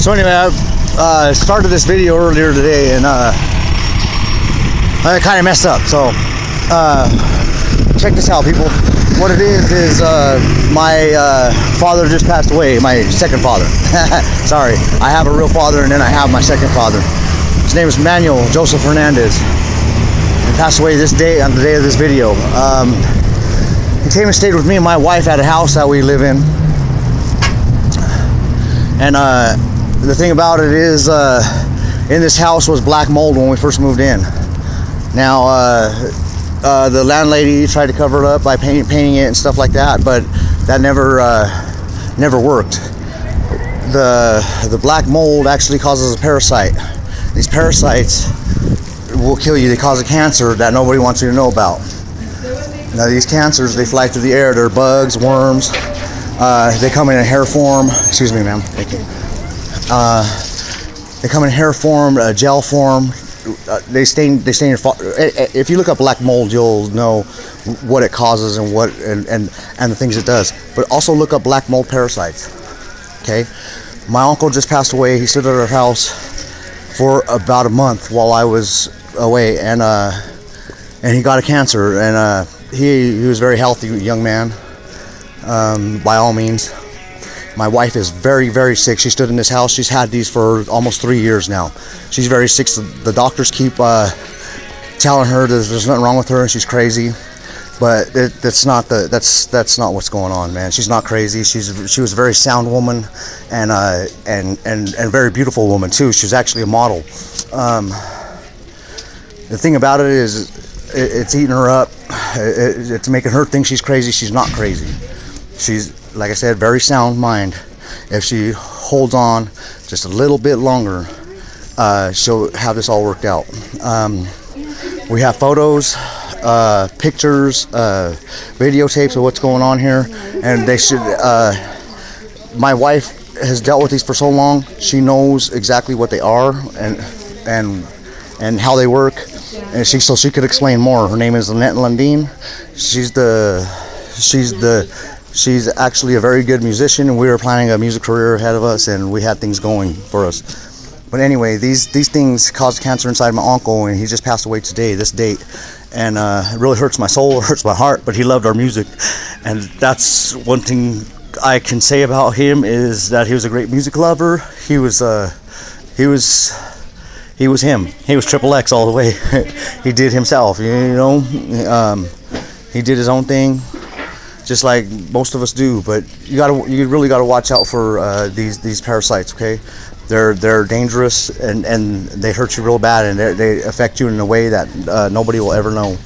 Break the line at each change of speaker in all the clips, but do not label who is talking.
So anyway, I started this video earlier today, and I kind of messed up. So check this out, people. What it is my father just passed away. My second father. Sorry, I have a real father, and then I have my second father. His name is Manuel Joseph Hernandez. He passed away this day, on the day of this video. He came and stayed with me and my wife at a house that we live in. And the thing about it is, in this house was black mold when we first moved in. Now, the landlady tried to cover it up by painting it and stuff like that, but that never worked. The black mold actually causes a parasite. These parasites will kill you. They cause a cancer that nobody wants you to know about. Now, these cancers, they fly through the air. They're bugs, worms. They come in a hair form. Excuse me, ma'am. Thank you. They come in hair form, gel form. They stain your. If you look up black mold, you'll know what it causes and the things it does. But also look up black mold parasites. Okay, my uncle just passed away. He stood at our house for about a month while I was away, and he got a cancer, and he was a very healthy young man, by all means. My wife is very, very sick. She stood in this house. She's had these for almost 3 years now. She's very sick. The doctors keep telling her that there's nothing wrong with her and she's crazy, but that's not what's going on, man. She's not crazy. She was a very sound woman, and very beautiful woman too. She was actually a model. The thing about it is, it's eating her up. It's making her think she's crazy. She's not crazy. She's, like I said, very sound mind. If she holds on just a little bit longer, she'll have this all worked out. We have photos, pictures, videotapes of what's going on here, and they should. My wife has dealt with these for so long; she knows exactly what they are and how they work, and so she could explain more. Her name is Lynette Lundeen. She's actually a very good musician, and we were planning a music career ahead of us, and we had things going for us. But anyway, these things caused cancer inside my uncle, and he just passed away today, this date. And it really hurts my soul, it hurts my heart, but he loved our music. And that's one thing I can say about him, is that he was a great music lover. He was him. He was Triple X all the way. He did himself, you know. He did his own thing, just like most of us do. But you really gotta watch out for these parasites. Okay, they're dangerous, and they hurt you real bad, and they affect you in a way that nobody will ever know.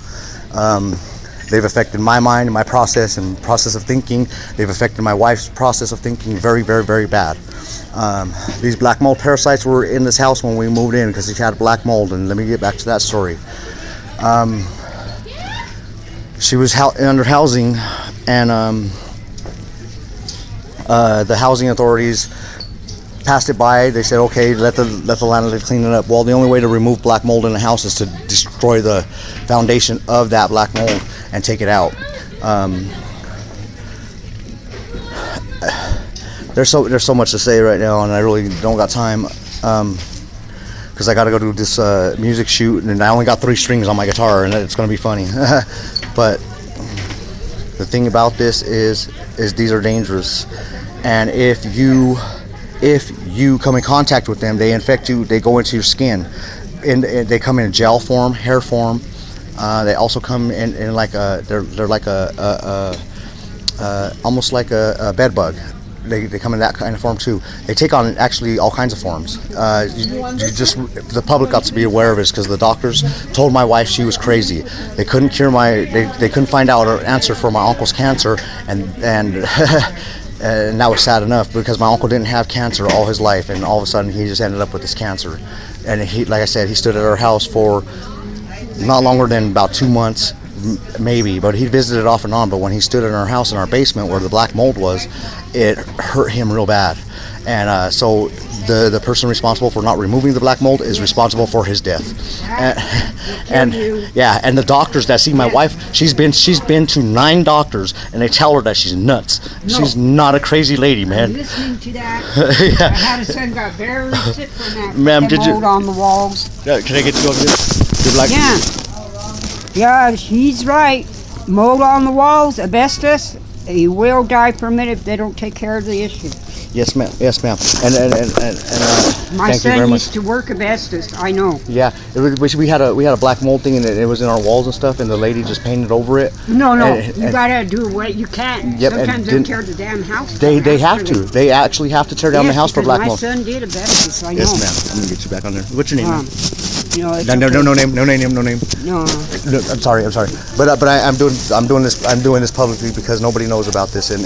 They've affected my mind and my process of thinking. They've affected my wife's process of thinking very, very, very bad. These black mold parasites were in this house when we moved in because she had black mold, and let me get back to that story. She was under housing, and the housing authorities passed it by. They said, okay, let the landlord clean it up. Well, the only way to remove black mold in a house is to destroy the foundation of that black mold and take it out. There's so much to say right now, and I really don't got time, because I got to go do this music shoot, and I only got 3 strings on my guitar, and it's going to be funny. But the thing about this is these are dangerous, and if you come in contact with them, they infect you. They go into your skin, and they come in gel form, hair form. They also come in like they're like almost like a bed bug. They come in that kind of form too. They take on actually all kinds of forms. The public got to be aware of it, because the doctors told my wife she was crazy. They couldn't cure they couldn't find out an answer for my uncle's cancer, and and that was sad enough, because my uncle didn't have cancer all his life, and all of a sudden he just ended up with this cancer. And he, like I said, he stood at our house for not longer than about 2 months, maybe, but he visited off and on. But when he stood in our house in our basement where the black mold was, it hurt him real bad, and so the person responsible for not removing the black mold is responsible for his death. And yeah, and the doctors that see my wife, she's been to 9 doctors, and they tell her that she's nuts. No. She's not a crazy lady, man.
I'm listening to that. Yeah. I had a son got very sick from that. Ma'am, did mold on the walls.
Yeah, can I get you over here?
Yeah, he's right. Mold on the walls, asbestos. He will die from it if they don't take care of the issue.
Yes, ma'am. Yes, ma'am. And
my son used to work asbestos. I know.
Yeah, we had a black mold thing, and it was in our walls and stuff, and the lady just painted over it.
No, you gotta do what you can. Yep, sometimes they tear the damn house.
They have to. They actually have to tear down the house for black mold.
My son did asbestos. I know.
Yes, ma'am. I'm gonna get you back on there. What's your name?
No
name.
No.
I'm sorry. But I'm doing this publicly because nobody knows about this, and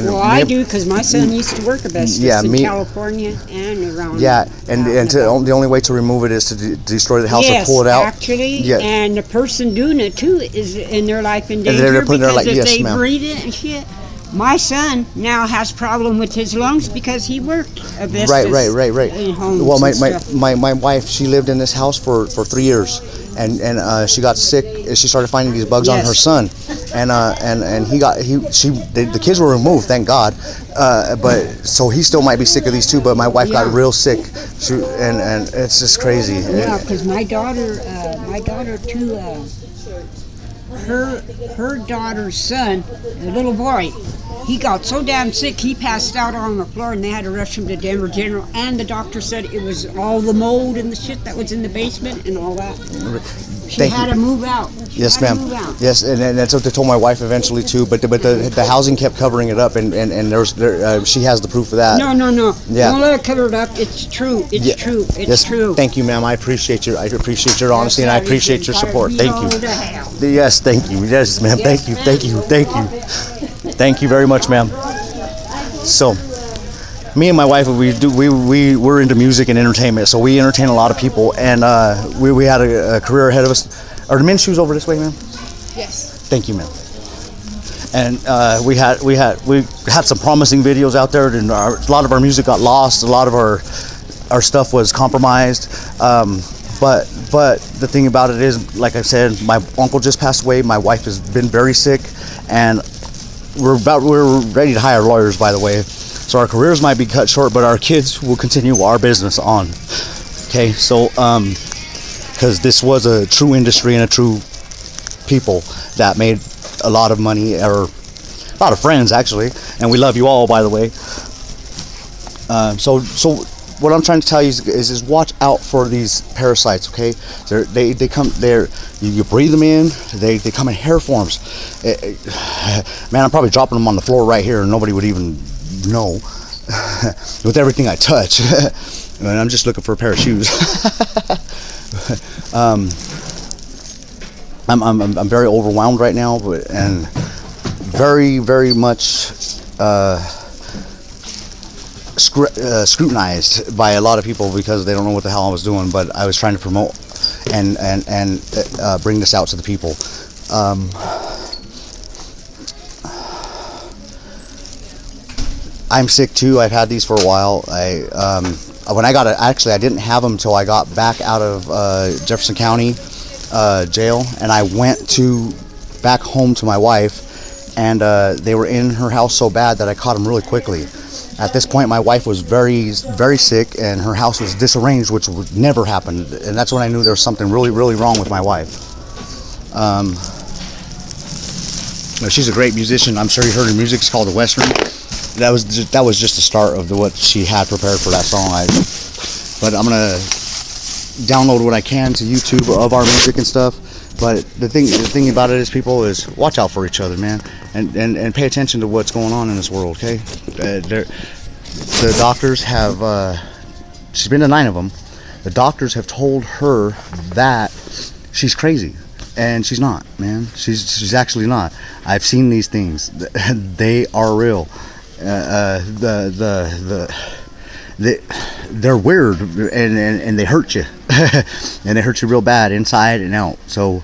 well, I do because my son used to work asbestos in California and around.
Yeah, and the only way to remove it is to destroy the house or pull it out.
Actually, and the person doing it too is in their life in danger because if they breathe it and shit. My son now has problem with his lungs because he worked asbestos.
Right.
In homes
well, my wife, she lived in this house for 3 years, and she got sick. She started finding these bugs on her son, and the kids were removed, thank God. But so he still might be sick of these too. But my wife got real sick, and it's just crazy.
Yeah, because my daughter too. Her daughter's son, the little boy, he got so damn sick he passed out on the floor, and they had to rush him to Denver General, and the doctor said it was all the mold and the shit that was in the basement and all that. She had to move out.
Yes, ma'am. Yes, and that's what they told my wife eventually too. But the housing kept covering it up, and she has the proof of that.
No. Yeah. Don't let it cover it up. It's true. It's true. It's true.
Thank you, ma'am. I appreciate your honesty, and I appreciate your support. Thank you. Yes, thank you. Yes, ma'am. Thank you. Thank you very much, ma'am. So, me and my wife, we're into music and entertainment, so we entertain a lot of people, and we had a career ahead of us. Are the men's shoes over this way, ma'am?
Yes.
Thank you, ma'am. And we had some promising videos out there, and a lot of our music got lost. A lot of our stuff was compromised. But the thing about it is, like I said, my uncle just passed away. My wife has been very sick, and we're ready to hire lawyers, by the way. So our careers might be cut short, but our kids will continue our business on. Okay, so because this was a true industry and a true people that made a lot of money, or a lot of friends actually, and we love you all, by the way. So what I'm trying to tell you is watch out for these parasites. Okay, they come there. You breathe them in. They come in hair forms. Man, I'm probably dropping them on the floor right here, and nobody would even know with everything I touch. And I'm just looking for a pair of shoes. I'm very overwhelmed right now, and very much scrutinized by a lot of people because they don't know what the hell I was doing. But I was trying to promote and bring this out to the people. I'm sick too. I've had these for a while. When I got it, actually I didn't have them until I got back out of Jefferson County jail, and I went back home to my wife, and they were in her house so bad that I caught them really quickly. At this point, my wife was very sick, and her house was disarranged, which would never happen, and that's when I knew there was something really wrong with my wife. She's a great musician. I'm sure you heard her music. It's called The Western. That was just the start of what she had prepared for that song. But I'm gonna download what I can to YouTube of our music and stuff. But the thing about it is, people, is watch out for each other, man, and pay attention to what's going on in this world. Okay, the doctors have. She's been to 9 of them. The doctors have told her that she's crazy. And she's not, man. She's actually not. I've seen these things. They are real. They're weird, and they hurt you, and they hurt you real bad inside and out. So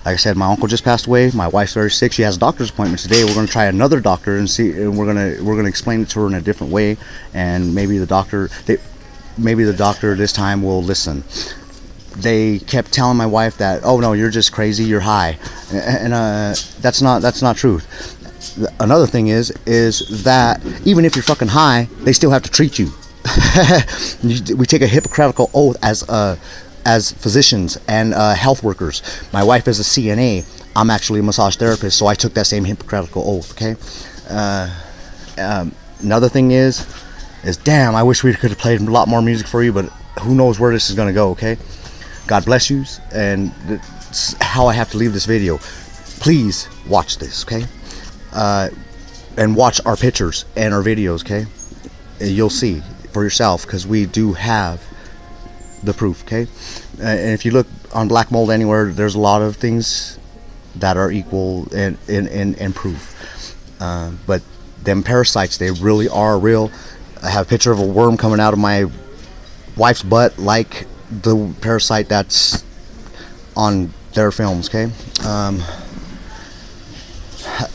Like I said, my uncle just passed away. My wife's very sick. She has a doctor's appointment today. We're going to try another doctor and see, and we're gonna explain it to her in a different way, and maybe the doctor this time will listen. They kept telling my wife that, oh no, you're just crazy, you're high, and that's not true. Another thing is that even if you're fucking high, they still have to treat you. We take a Hippocratic oath as physicians and health workers. My wife is a CNA. I'm actually a massage therapist, so I took that same Hippocratic oath. Okay. Another thing is damn, I wish we could have played a lot more music for you, but who knows where this is gonna go. Okay. God bless you, and that's how I have to leave this video. Please watch this, okay? And watch our pictures and our videos, okay? You'll see for yourself, because we do have the proof, okay? And if you look on Black Mold anywhere, there's a lot of things that are equal in proof. But them parasites, they really are real. I have a picture of a worm coming out of my wife's butt, like the parasite that's on their films, okay?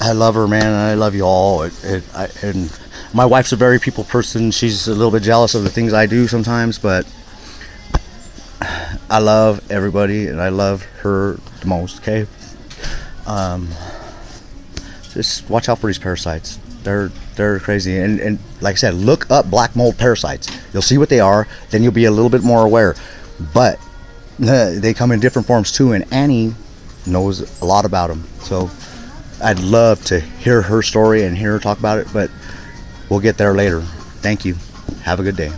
I love her, man, and I love you all. And my wife's a very people person. She's a little bit jealous of the things I do sometimes, but I love everybody, and I love her the most, okay? Just watch out for these parasites. They're crazy, and like I said, look up black mold parasites. You'll see what they are, then you'll be a little bit more aware. But they come in different forms too, and Annie knows a lot about them. So I'd love to hear her story and hear her talk about it, but we'll get there later. Thank you. Have a good day.